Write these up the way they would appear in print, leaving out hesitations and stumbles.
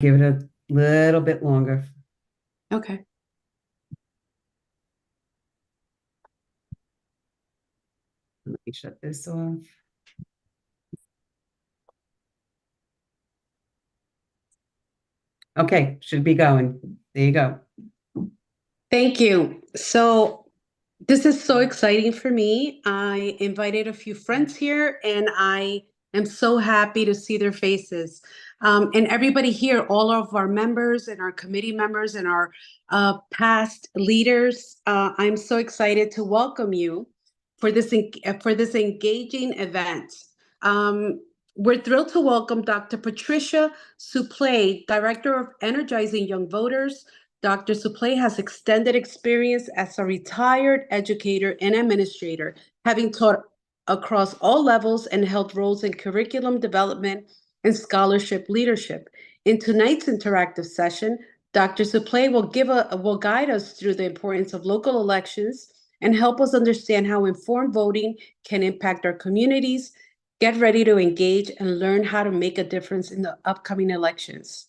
Give it a little bit longer. Okay. Let me shut this off. Okay, should be going. There you go. Thank you. So this is so exciting for me. I invited a few friends here and I am so happy to see their faces. And everybody here, all of our members and our committee members and our past leaders, I'm so excited to welcome you for this engaging event. Um, we're thrilled to welcome Dr. Patricia Supplee, Director of Energizing Young Voters. Dr. Supplee has extended experience as a retired educator and administrator, having taught across all levels and held roles in curriculum development and scholarship leadership. In tonight's interactive session, Dr. Supplee will guide us through the importance of local elections and help us understand how informed voting can impact our communities. Get ready to engage and learn how to make a difference in the upcoming elections.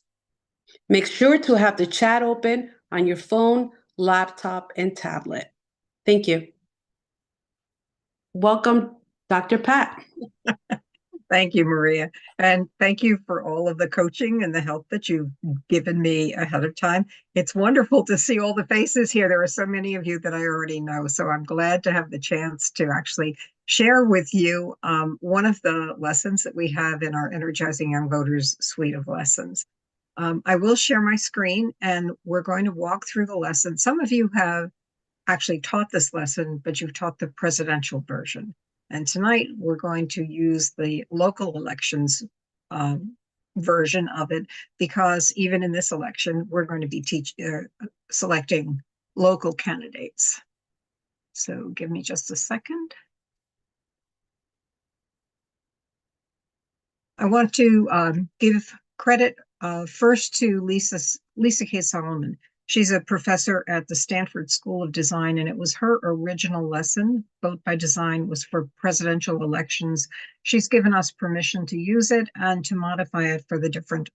Make sure to have the chat open on your phone, laptop, and tablet. Thank you. Welcome, Dr. Pat. Thank you, Maria. And thank you for all of the coaching and the help that you've given me ahead of time. It's wonderful to see all the faces here. There are so many of you that I already know. So I'm glad to have the chance to actually share with you one of the lessons that we have in our Energizing Young Voters suite of lessons. I will share my screen and we're going to walk through the lesson. Some of you have actually taught this lesson, but you've taught the presidential version. And tonight we're going to use the local elections version of it, because even in this election, we're going to be selecting local candidates. So give me just a second. I want to give credit first to Lisa K. Solomon. She's a professor at the Stanford School of Design, and it was her original lesson. Vote by Design was for presidential elections. She's given us permission to use it and to modify it for the different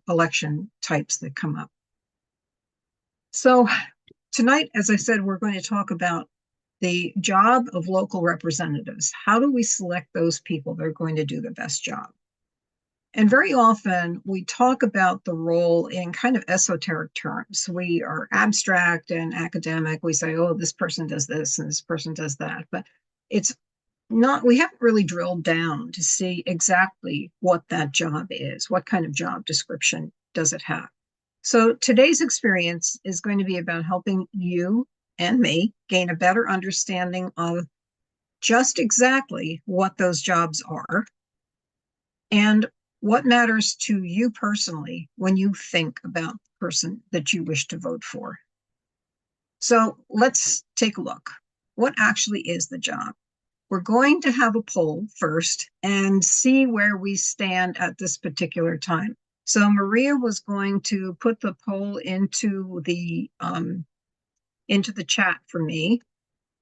election types that come up. So tonight, as I said, we're going to talk about the job of local representatives. How do we select those people that are going to do the best job? And very often we talk about the role in kind of esoteric terms. We are abstract and academic. We say, oh, this person does this and this person does that. But it's not, we haven't really drilled down to see exactly what that job is. What kind of job description does it have? So today's experience is going to be about helping you and me gain a better understanding of just exactly what those jobs are and what matters to you personally when you think about the person that you wish to vote for. So let's take a look. What actually is the job? We're going to have a poll first and see where we stand at this particular time. So Maria was going to put the poll into the chat for me,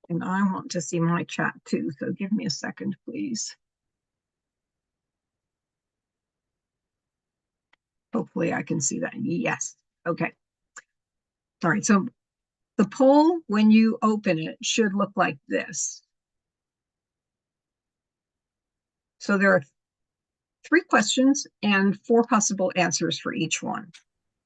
and I want to see my chat too. So give me a second, please. Hopefully I can see that. Yes. Okay. All right. So the poll, when you open it, should look like this. So there are 3 questions and 4 possible answers for each one.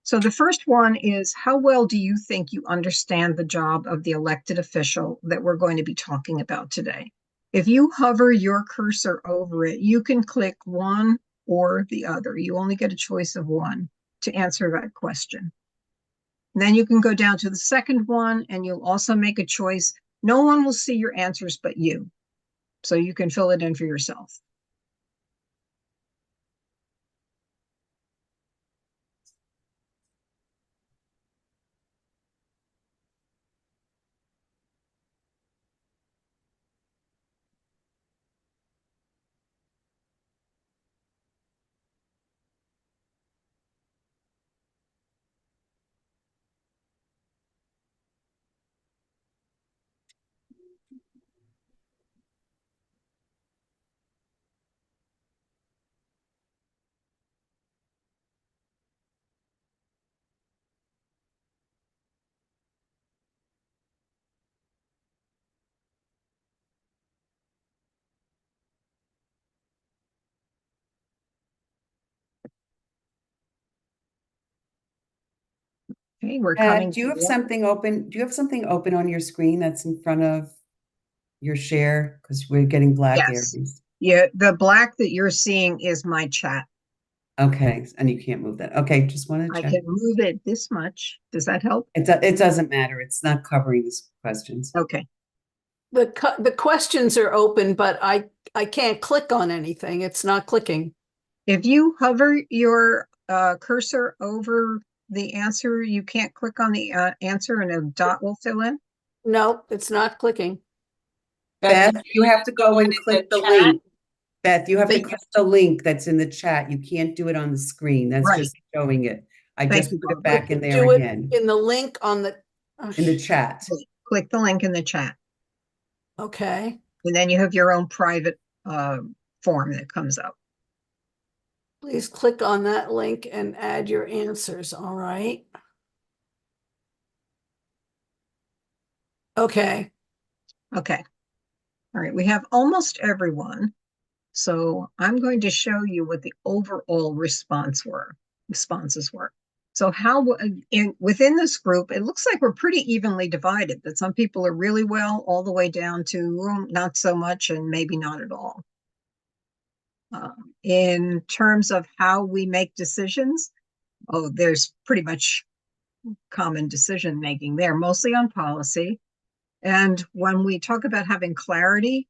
So the first one is, how well do you think you understand the job of the elected official that we're going to be talking about today? If you hover your cursor over it, you can click one or the other. You only get a choice of one to answer that question. And then you can go down to the second one and you'll also make a choice. No one will see your answers but you. So you can fill it in for yourself. Okay, we're coming. Do you have something open? Do you have something open on your screen that's in front on your screen that's in front of your share? Because we're getting black Yes. areas. Yeah, the black that you're seeing is my chat. Okay, and you can't move that. Okay, just want to I check. can move it this much. Does that help? It doesn't matter. It's not covering these questions. Okay. The questions are open, but I can't click on anything. It's not clicking. If you hover your cursor over the answer, you can't click on the answer and a dot will fill in. No, it's not clicking. Beth, you have to go and click the link. Beth, you have to Thank click the link that's in the chat. You can't do it on the screen. That's Right. just showing it. I Thank just you, put it Barbara. back in there Do it again in the link on the. in the chat. Click the link in the chat. Okay. And then you have your own private form that comes up. Please click on that link and add your answers. All right. Okay. Okay. All right. We have almost everyone. So I'm going to show you what the overall responses were. So within this group, it looks like we're pretty evenly divided, that some people are really well all the way down to not so much and maybe not at all. In terms of how we make decisions, there's pretty much common decision making there, mostly on policy. And when we talk about having clarity,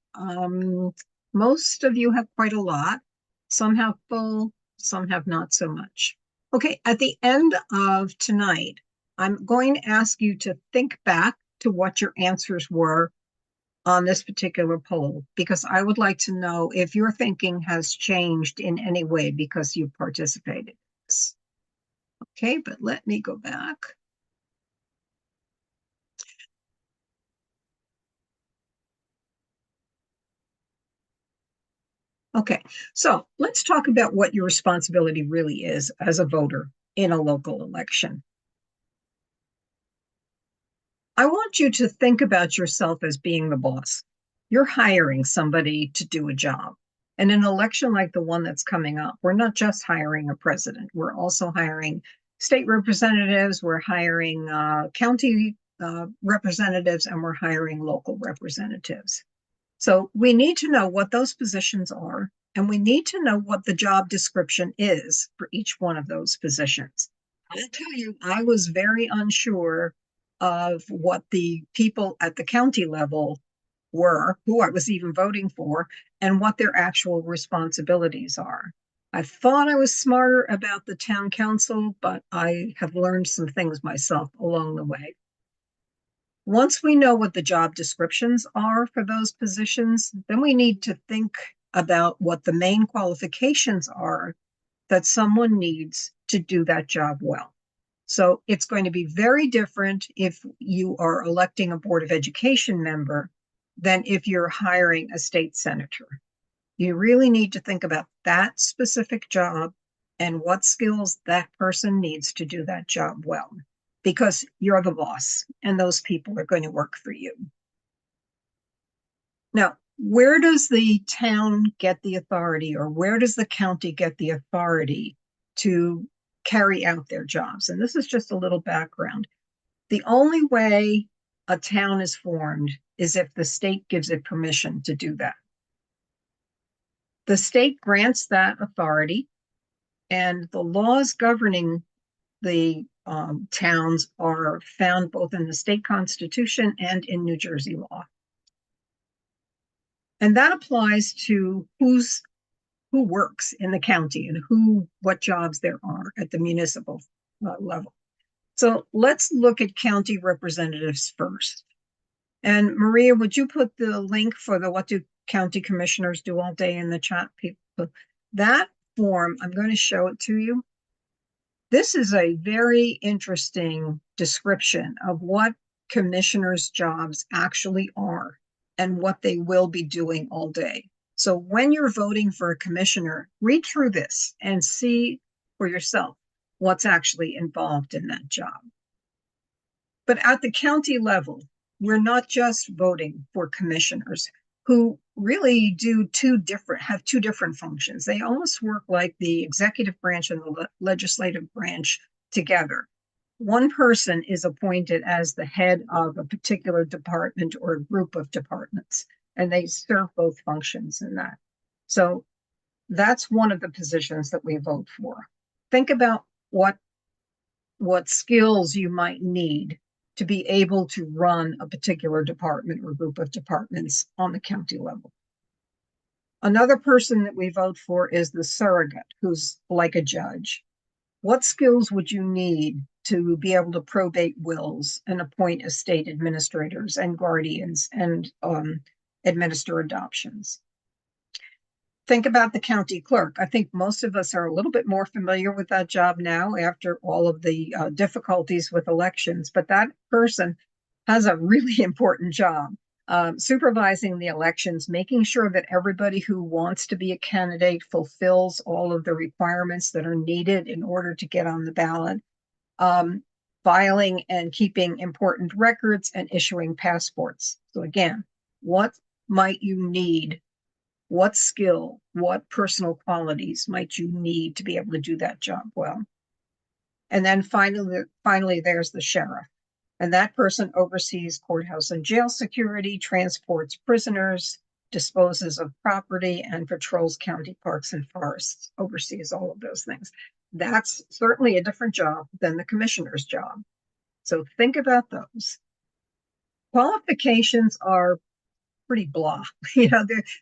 most of you have quite a lot. Some have full, some have not so much. Okay, at the end of tonight, I'm going to ask you to think back to what your answers were on this particular poll, because I would like to know if your thinking has changed in any way because you participated. Okay, but let me go back. Okay, so let's talk about what your responsibility really is as a voter in a local election. I want you to think about yourself as being the boss. You're hiring somebody to do a job. And in an election like the one that's coming up, we're not just hiring a president, we're also hiring state representatives, we're hiring county representatives, and we're hiring local representatives. So we need to know what those positions are, and we need to know what the job description is for each one of those positions. I'll tell you, I was very unsure of what the people at the county level were, who I was even voting for, and what their actual responsibilities are. I thought I was smarter about the town council, but I have learned some things myself along the way. Once we know what the job descriptions are for those positions, then we need to think about what the main qualifications are that someone needs to do that job well. So it's going to be very different if you are electing a Board of Education member than if you're hiring a state senator. You really need to think about that specific job and what skills that person needs to do that job well, because you're the boss and those people are going to work for you. Now, where does the town get the authority, or where does the county get the authority to carry out their jobs? And this is just a little background. The only way a town is formed is if the state gives it permission to do that. The state grants that authority, and the laws governing the towns are found both in the state constitution and in New Jersey law. And that applies to who works in the county and what jobs there are at the municipal level. So let's look at county representatives first. And Maria, would you put the link for the what do county commissioners do all day in the chat, people? That form, I'm going to show it to you. This is a very interesting description of what commissioners' jobs actually are and what they will be doing all day. So when you're voting for a commissioner, read through this and see for yourself what's actually involved in that job. But at the county level, we're not just voting for commissioners who really have two different functions. They almost work like the executive branch and the legislative branch together. one person is appointed as the head of a particular department or a group of departments, and they serve both functions in that. So that's one of the positions that we vote for. Think about what skills you might need to be able to run a particular department or group of departments on the county level. Another person that we vote for is the surrogate, who's like a judge. What skills would you need to be able to probate wills and appoint estate administrators and guardians and administer adoptions? Think about the county clerk. I think most of us are a little bit more familiar with that job now after all of the difficulties with elections, but that person has a really important job. Supervising the elections, making sure that everybody who wants to be a candidate fulfills all of the requirements that are needed in order to get on the ballot, filing and keeping important records and issuing passports. So again, what might you need? What skill, what personal qualities might you need to be able to do that job well? And then finally, there's the sheriff. And that person oversees courthouse and jail security, transports prisoners, disposes of property, and patrols county parks and forests, oversees all of those things. That's certainly a different job than the commissioner's job. So think about those. Qualifications are pretty blah.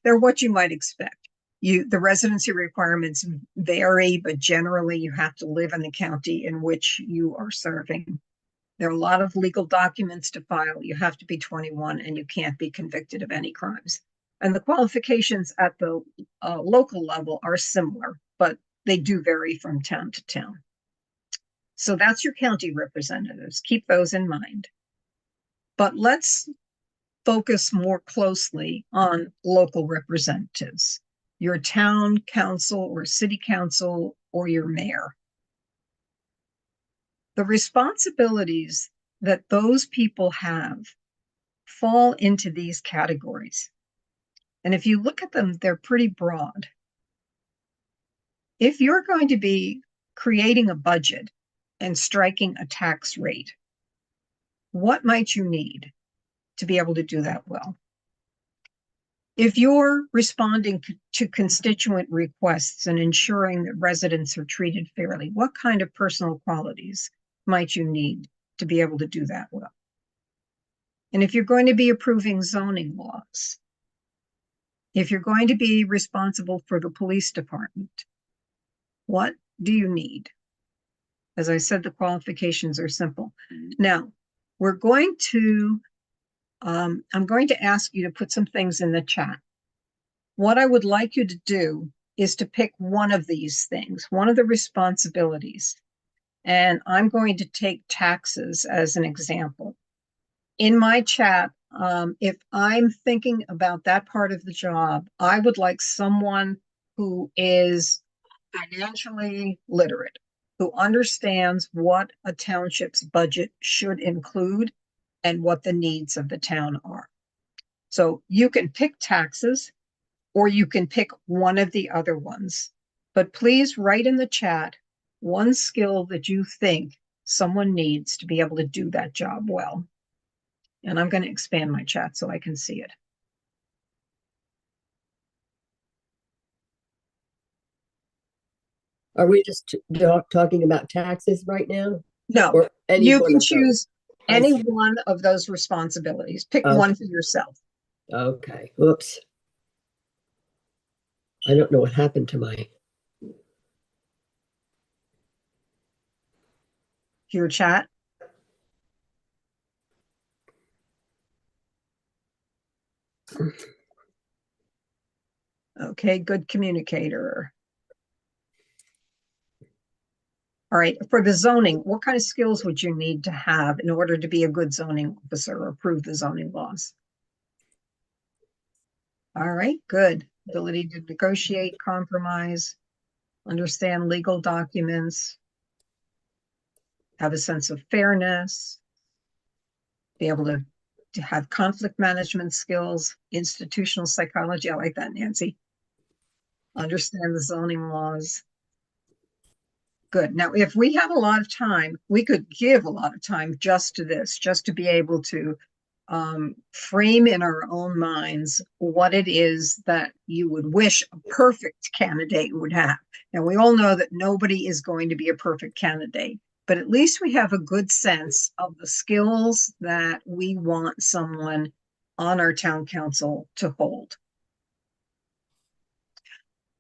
They're what you might expect. The residency requirements vary, but generally you have to live in the county in which you are serving. There are a lot of legal documents to file. You have to be 21 and you can't be convicted of any crimes. And the qualifications at the local level are similar, but they do vary from town to town. So that's your county representatives. Keep those in mind. But let's focus more closely on local representatives, your town council or city council or your mayor. The responsibilities that those people have fall into these categories. And if you look at them, they're pretty broad. If you're going to be creating a budget and striking a tax rate, what might you need to be able to do that well? If you're responding to constituent requests and ensuring that residents are treated fairly, what kind of personal qualities might you need to be able to do that well? And if you're going to be approving zoning laws, if you're going to be responsible for the police department, what do you need? As I said, the qualifications are simple. Now, I'm going to ask you to put some things in the chat. What I would like you to do is to pick one of these things, one of the responsibilities. And I'm going to take taxes as an example. In my chat, if I'm thinking about that part of the job, I would like someone who is financially literate, who understands what a township's budget should include and what the needs of the town are. So you can pick taxes or you can pick one of the other ones, but please write in the chat one skill that you think someone needs to be able to do that job well. And I'm going to expand my chat so I can see it. Are we just talking about taxes right now? No, Or any you one can of those? choose I any see. one of those responsibilities. Pick Okay. one for yourself. Okay, whoops. I don't know what happened to my, Your chat. Okay, good communicator. All right, for the zoning, what kind of skills would you need to have in order to be a good zoning officer or approve the zoning laws? All right, good. Ability to negotiate, compromise, understand legal documents, have a sense of fairness, be able to have conflict management skills, institutional psychology. I like that, Nancy. Understand the zoning laws. Good. Now, if we have a lot of time, we could give a lot of time just to this, just to be able to frame in our own minds what it is that you would wish a perfect candidate would have. And we all know that nobody is going to be a perfect candidate, but at least we have a good sense of the skills that we want someone on our town council to hold.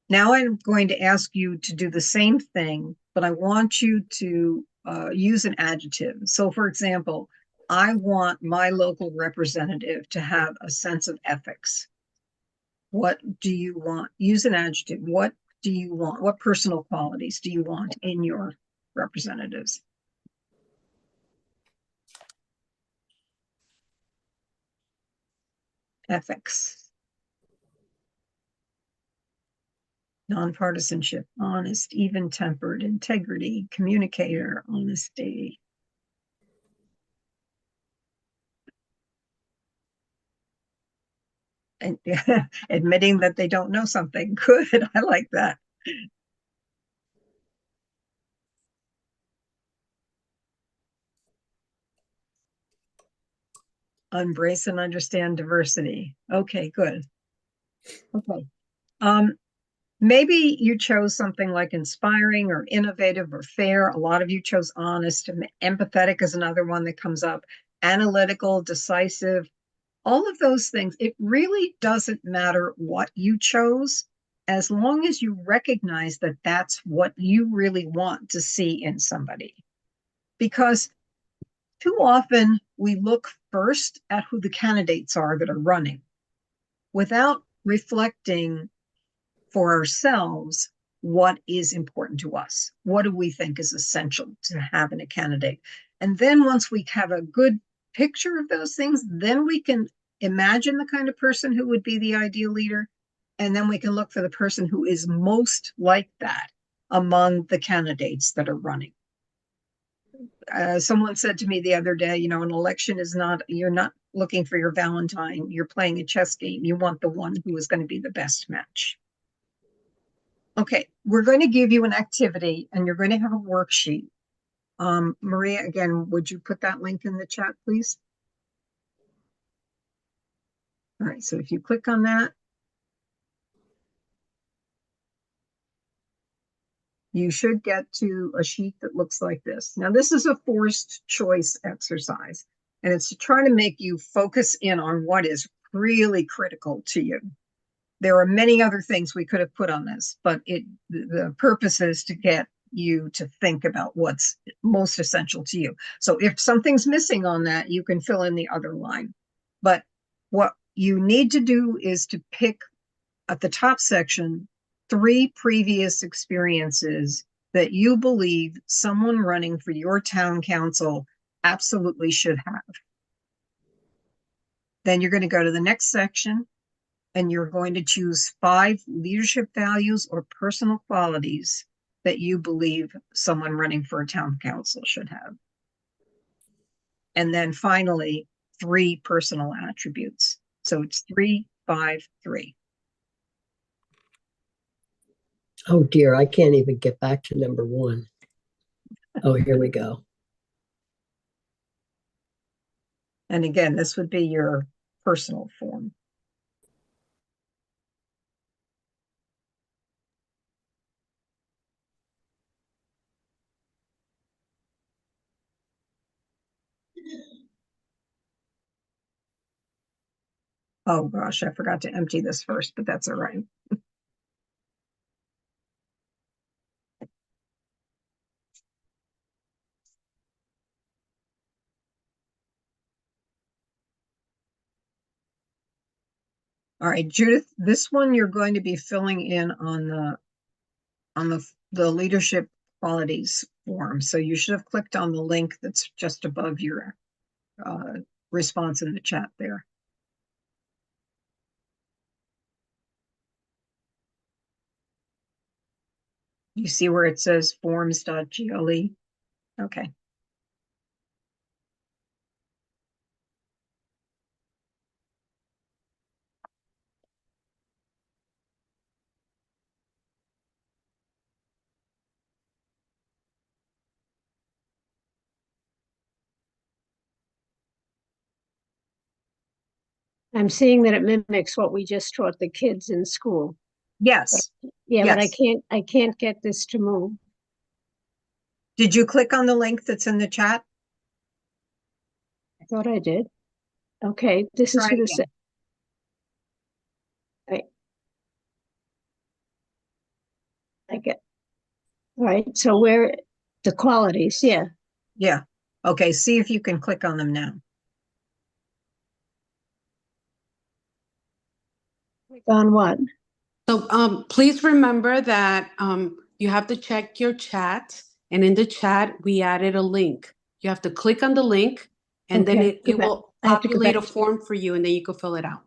Now I'm going to ask you to do the same thing, but I want you to use an adjective. So for example, I want my local representative to have a sense of ethics. What do you want? Use an adjective. What do you want? What personal qualities do you want in your representatives? Ethics. Nonpartisanship, honest, even-tempered, integrity, communicator, honesty. And admitting that they don't know something. Good. I like that. Embrace and understand diversity. Okay, good. Okay. Maybe you chose something like inspiring or innovative or fair. A lot of you chose honest. Empathetic is another one that comes up. Analytical, decisive, all of those things. It really doesn't matter what you chose, as long as you recognize that that's what you really want to see in somebody. Because too often we look first at who the candidates are that are running without reflecting for ourselves what is important to us. What do we think is essential to have in a candidate? And then once we have a good picture of those things, then we can imagine the kind of person who would be the ideal leader. And then we can look for the person who is most like that among the candidates that are running. Someone said to me the other day, you know, an election is not, you're not looking for your Valentine, you're playing a chess game. You want the one who is going to be the best match. Okay, we're going to give you an activity and you're going to have a worksheet. Maria, again, would you put that link in the chat, please? All right, so if you click on that, you should get to a sheet that looks like this. Now, this is a forced choice exercise, and it's to try to make you focus in on what is really critical to you. There are many other things we could have put on this, but the purpose is to get you to think about what's most essential to you. So if something's missing on that, you can fill in the other line. But what you need to do is to pick at the top section 3 previous experiences that you believe someone running for your town council absolutely should have. Then you're going to go to the next section and you're going to choose 5 leadership values or personal qualities that you believe someone running for a town council should have. And then finally, 3 personal attributes. So it's 3, 5, 3. Oh dear, I can't even get back to number 1. Oh, here we go. And again, this would be your personal form. Oh gosh, I forgot to empty this first, but that's all right. All right, Judith, this one you're going to be filling in on the leadership qualities form. So you should have clicked on the link that's just above your response in the chat there. You see where it says forms.gle? Okay. I'm seeing that it mimics what we just taught the kids in school. Yes. Yeah, but Yes. I can't get this to move. Did you click on the link that's in the chat? I thought I did. Okay, this is Try for the again. I get. All right, so where the qualities, yeah. Yeah. Okay, see if you can click on them now. Click on what? So please remember that you have to check your chat, and in the chat we added a link. You have to click on the link, and then Okay, go it back. will I have to go populate a back. form for you, and then you can fill it out.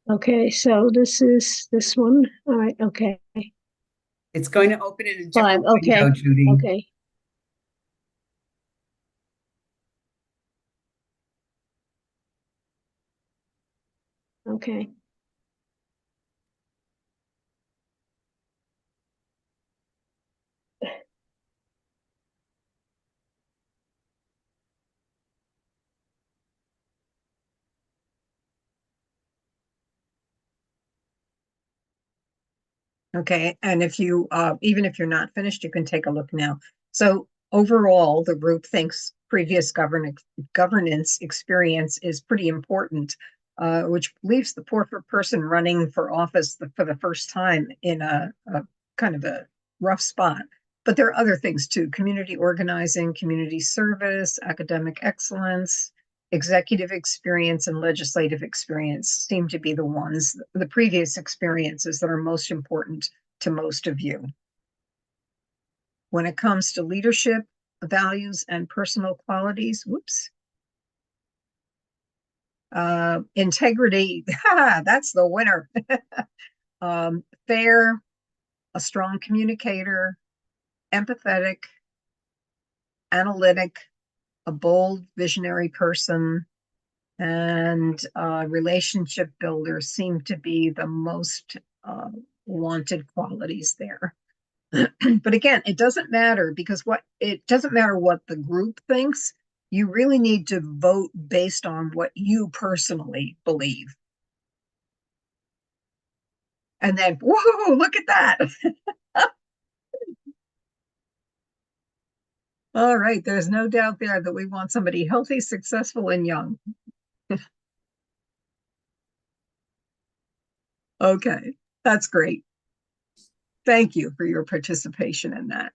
Okay, so this is this one. All right, okay. It's going to open in a Five, different okay, window, Judy. okay. Okay. Okay, and if you, even if you're not finished, you can take a look now. So overall, the group thinks previous governance experience is pretty important, which leaves the poor person running for office for the first time in a kind of a rough spot. But there are other things too: community organizing, community service, academic excellence, executive experience, and legislative experience seem to be the previous experiences that are most important to most of you. When it comes to leadership, values, and personal qualities, integrity, that's the winner. Fair, a strong communicator, empathetic, analytic, a bold, visionary person, and relationship builders seem to be the most wanted qualities there. But again, it doesn't matter, because it doesn't matter what the group thinks. You really need to vote based on what you personally believe. And then, whoa, look at that. All right, there's no doubt there that we want somebody healthy, successful, and young. Okay, that's great. Thank you for your participation in that.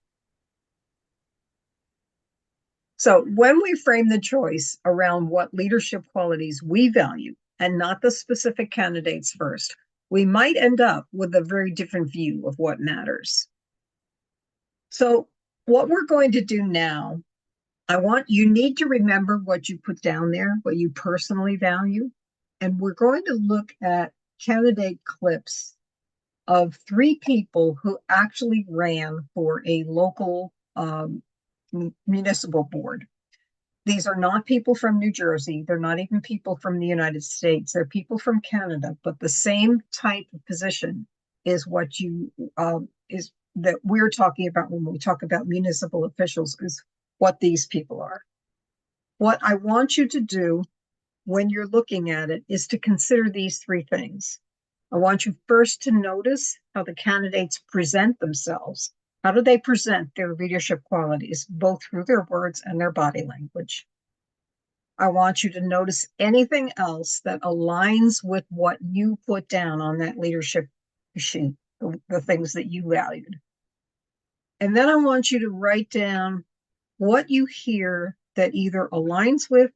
So when we frame the choice around what leadership qualities we value and not the specific candidates first, we might end up with a very different view of what matters. So what we're going to do now, you need to remember what you put down there, what you personally value. And we're going to look at candidate clips of 3 people who actually ran for a local municipal board. These are not people from New Jersey. They're not even people from the United States. They're people from Canada, but the same type of position is what is that we're talking about when we talk about municipal officials, is what these people are. What I want you to do when you're looking at it is to consider these 3 things. I want you first to notice how the candidates present themselves. How do they present their leadership qualities, both through their words and their body language? I want you to notice anything else that aligns with what you put down on that leadership sheet, the things that you valued. And then I want you to write down what you hear that either aligns with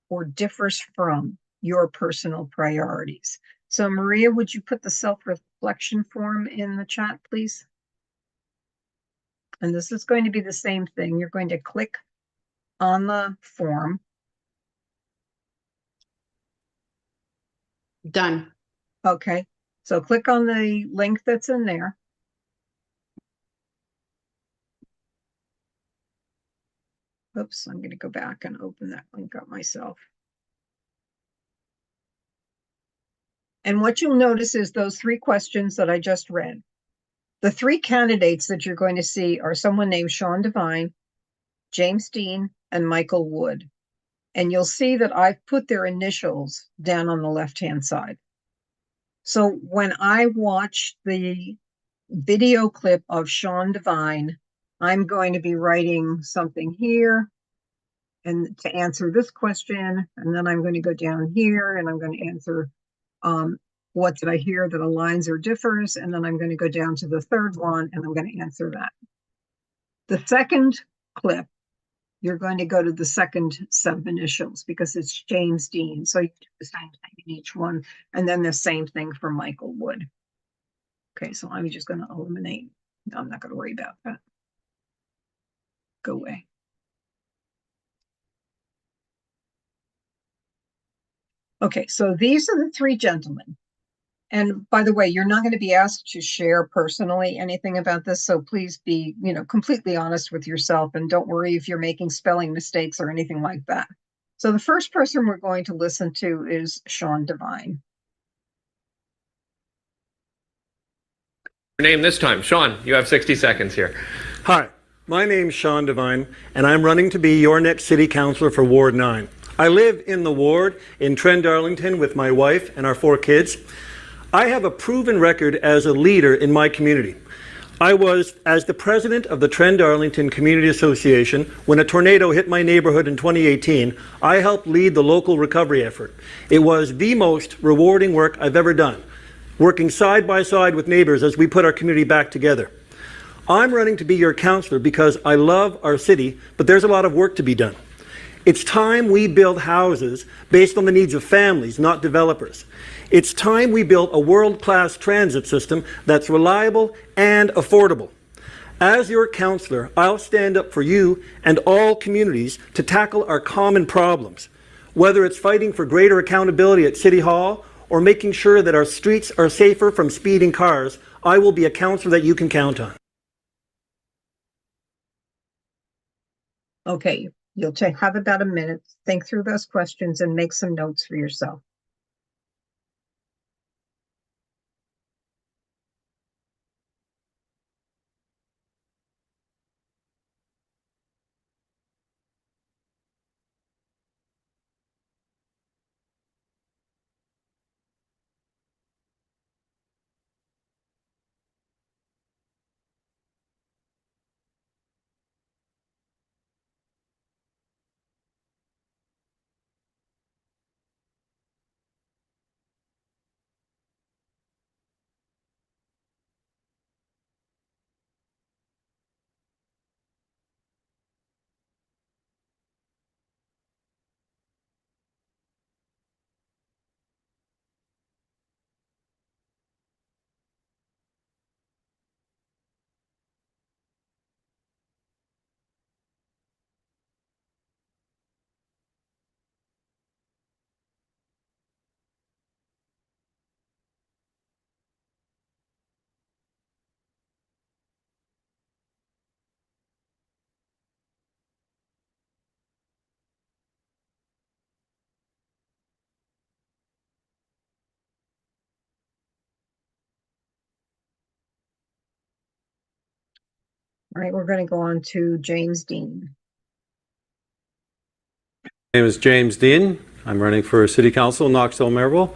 or differs from your personal priorities. So Maria, would you put the self-reflection form in the chat, please? And this is going to be the same thing. You're going to click on the form. Done. Okay, so click on the link that's in there. Oops, I'm going to go back and open that link up myself. And what you'll notice is those 3 questions that I just read. The 3 candidates that you're going to see are someone named Sean Devine, James Dean, and Michael Wood. And you'll see that I've put their initials down on the left-hand side. So when I watch the video clip of Sean Devine, I'm going to be writing something here and to answer this question, and then I'm going to go down here and I'm going to answer what did I hear that aligns or differs, and then I'm going to go down to the third one and I'm going to answer that. The second clip, you're going to go to the second set of initials because it's James Dean. So you do the same thing in each one, and then the same thing for Michael Wood. Okay, so I'm just going to eliminate. No, I'm not going to worry about that. Go away. Okay, so these are the three gentlemen. And by the way, you're not going to be asked to share personally anything about this. So please be, completely honest with yourself and don't worry if you're making spelling mistakes or anything like that. So the first person we're going to listen to is Sean Devine. Your name this time. Sean, you have 60 seconds here. Hi, my name's Sean Devine, and I'm running to be your next city councilor for Ward 9. I live in the ward in Trent Darlington with my wife and our 4 kids. I have a proven record as a leader in my community. I was as the president of the Trent Darlington Community Association when a tornado hit my neighborhood in 2018. I helped lead the local recovery effort. It was the most rewarding work I've ever done, working side by side with neighbors as we put our community back together. I'm running to be your councilor because I love our city, but there's a lot of work to be done. It's time we build houses based on the needs of families, not developers. It's time we built a world-class transit system that's reliable and affordable. As your councilor, I'll stand up for you and all communities to tackle our common problems, whether it's fighting for greater accountability at City Hall or making sure that our streets are safer from speeding cars. I will be a councilor that you can count on. Okay, you'll have about a minute, think through those questions and make some notes for yourself. All right, we're going to go on to James Dean. My name is James Dean. I'm running for City Council in Knoxville, Maryville.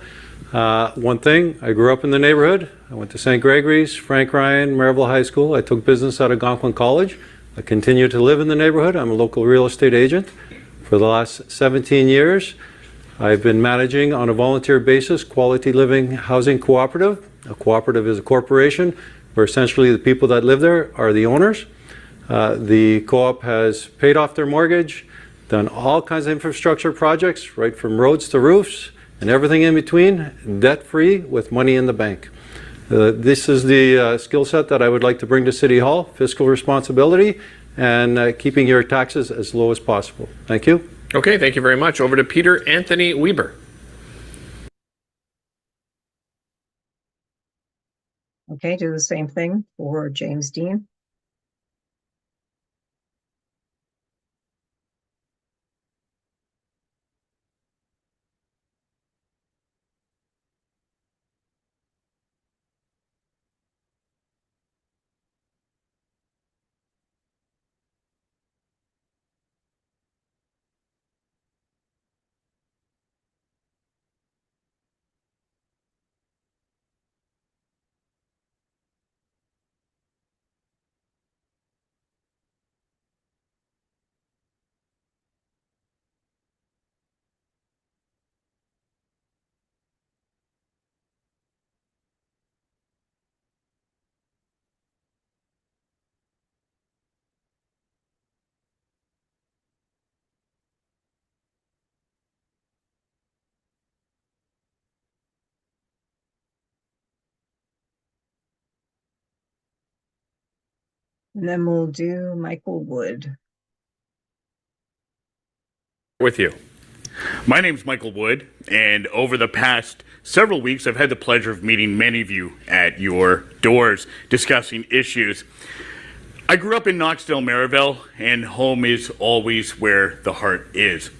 One thing, I grew up in the neighborhood. I went to St. Gregory's, Frank Ryan, Maryville High School. I took business out of Algonquin College. I continue to live in the neighborhood. I'm a local real estate agent. For the last 17 years, I've been managing on a volunteer basis Quality Living Housing Cooperative. A cooperative is a corporation where essentially the people that live there are the owners. The co-op has paid off their mortgage, done all kinds of infrastructure projects, right from roads to roofs and everything in between, debt-free with money in the bank. This is the skill set that I would like to bring to City Hall: fiscal responsibility and keeping your taxes as low as possible. Thank you. Okay, thank you very much. Over to Peter Anthony Weber. Okay, do the same thing for James Dean. And then we'll do Michael Wood. With you. My name's Michael Wood, and over the past several weeks, I've had the pleasure of meeting many of you at your doors discussing issues. I grew up in Knoxdale, Maryville, and home is always where the heart is.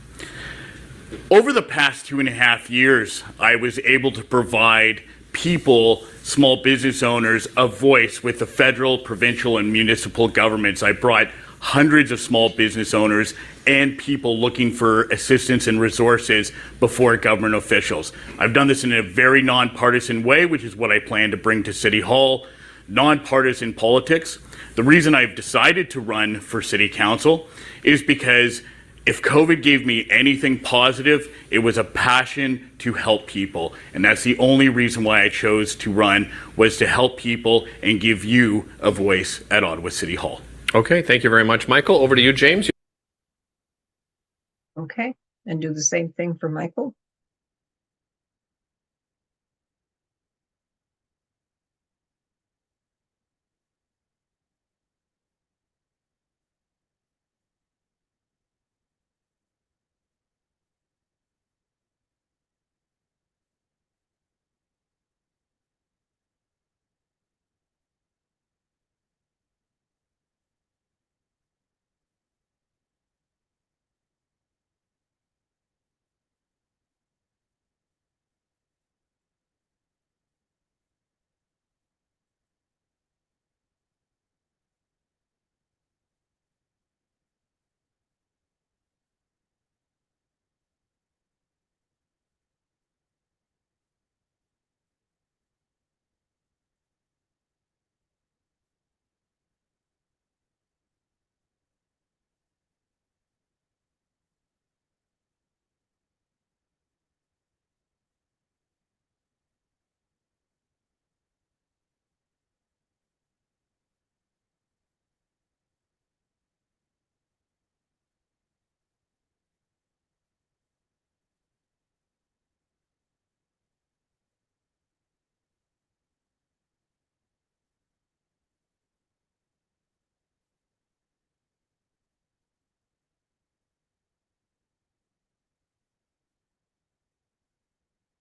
Over the past 2.5 years, I was able to provide people, small business owners, a voice with the federal, provincial, and municipal governments. I brought hundreds of small business owners and people looking for assistance and resources before government officials. I've done this in a very nonpartisan way, which is what I plan to bring to City Hall, nonpartisan politics. The reason I've decided to run for City Council is because if COVID gave me anything positive, it was a passion to help people. And that's the only reason why I chose to run, was to help people and give you a voice at Ottawa City Hall. Okay, thank you very much, Michael. Over to you, James. Okay, and do the same thing for Michael.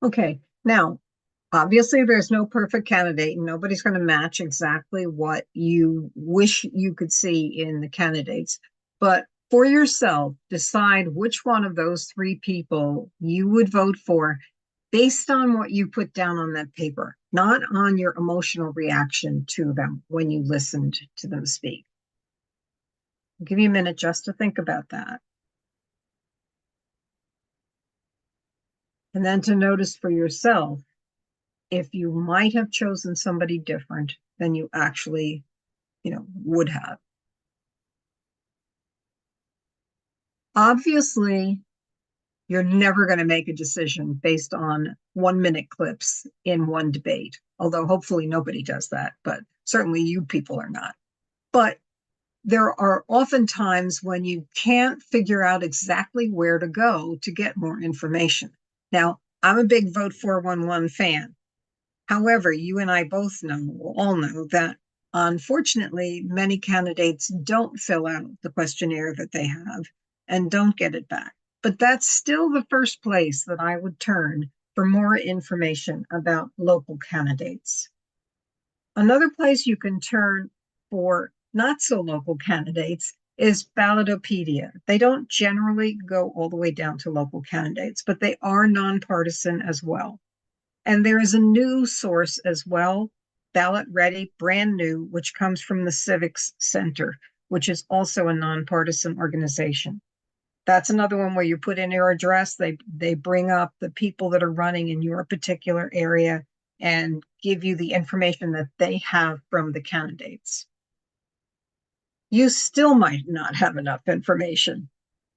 Okay, now, obviously there's no perfect candidate and nobody's going to match exactly what you wish you could see in the candidates. But for yourself, decide which one of those three people you would vote for based on what you put down on that paper, not on your emotional reaction to them when you listened to them speak. I'll give you a minute just to think about that. And then to notice for yourself if you might have chosen somebody different than you actually, would have. Obviously, you're never going to make a decision based on 1-minute clips in one debate, although hopefully nobody does that, but certainly you people are not. But there are often times when you can't figure out exactly where to go to get more information. Now, I'm a big Vote 411 fan. However, you and I both all know that unfortunately, many candidates don't fill out the questionnaire that they have and don't get it back. But that's still the first place that I would turn for more information about local candidates. Another place you can turn for not so local candidates is Ballotopedia. They don't generally go all the way down to local candidates, but they are nonpartisan as well. And there is a new source as well, Ballot Ready, brand new, which comes from the Civics Center, which is also a nonpartisan organization. That's another one where you put in your address, they bring up the people that are running in your particular area and give you the information that they have from the candidates. You still might not have enough information.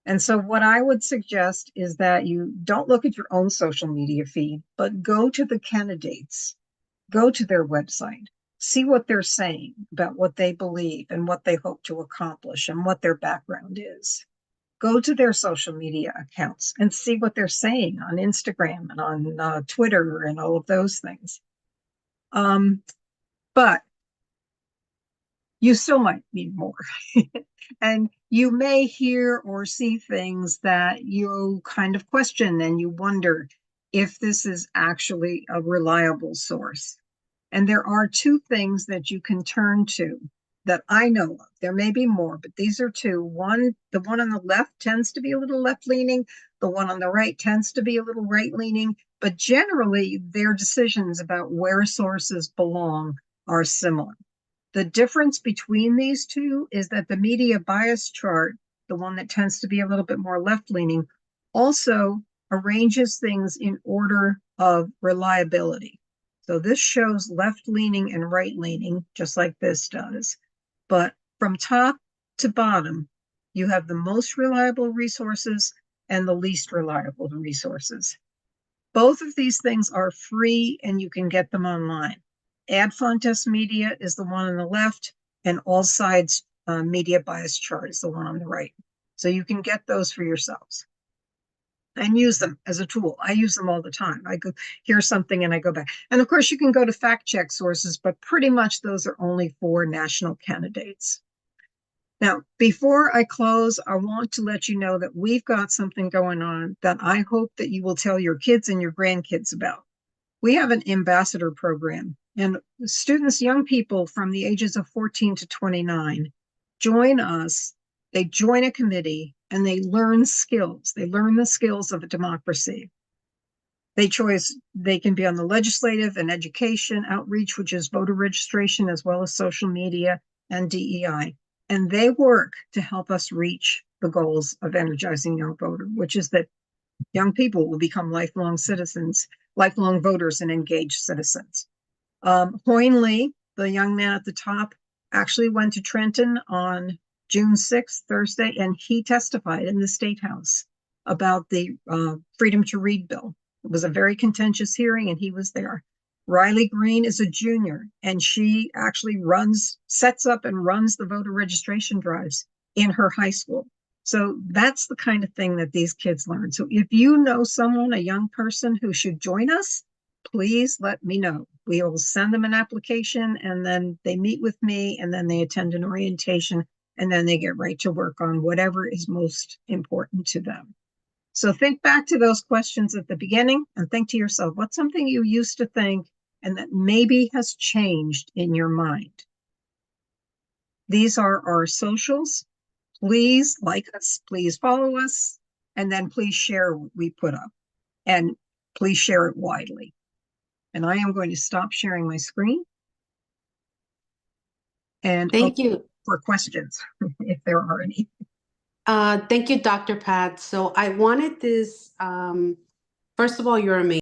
And so what I would suggest is that you don't look at your own social media feed, but go to the candidates, go to their website, see what they're saying about what they believe and what they hope to accomplish and what their background is. Go to their social media accounts and see what they're saying on Instagram and on Twitter and all of those things. But you still might need more. And you may hear or see things that you kind of question and you wonder if this is actually a reliable source. And there are two things that you can turn to that I know of. There may be more, but these are two. One, the one on the left tends to be a little left leaning. The one on the right tends to be a little right leaning, but generally their decisions about where sources belong are similar. The difference between these two is that the media bias chart, the one that tends to be a little bit more left leaning, also arranges things in order of reliability. So this shows left leaning and right leaning, just like this does. But from top to bottom, you have the most reliable resources and the least reliable resources. Both of these things are free and you can get them online. Ad Fontes Media is the one on the left, and All Sides Media Bias Chart is the one on the right. So you can get those for yourselves and use them as a tool. I use them all the time. I go hear something and I go back. And of course, you can go to fact check sources, but pretty much those are only for national candidates. Now, before I close, I want to let you know that we've got something going on that I hope that you will tell your kids and your grandkids about. We have an ambassador program, and students, young people from the ages of 14 to 29, join us. They join a committee and they learn skills. They learn the skills of a democracy. They can be on the legislative and education outreach, which is voter registration, as well as social media and DEI. And they work to help us reach the goals of Energizing Young Voters, which is that young people will become lifelong citizens, lifelong voters, and engaged citizens. Hoyne Lee, the young man at the top, actually went to Trenton on June 6th, Thursday, and he testified in the State House about the Freedom to Read bill. It was a very contentious hearing, and he was there. Riley Green is a junior, and she actually sets up and runs the voter registration drives in her high school. So that's the kind of thing that these kids learn. So if you know someone, a young person who should join us, please let me know. We will send them an application, and then they meet with me, and then they attend an orientation, and then they get right to work on whatever is most important to them. So think back to those questions at the beginning and think to yourself, what's something you used to think and that maybe has changed in your mind? These are our socials. Please like us, please follow us, and then please share what we put up, and please share it widely. And I am going to stop sharing my screen and Thank you. for questions, if there are any. Thank you, Dr. Pat. So I wanted this, first of all, you're amazing.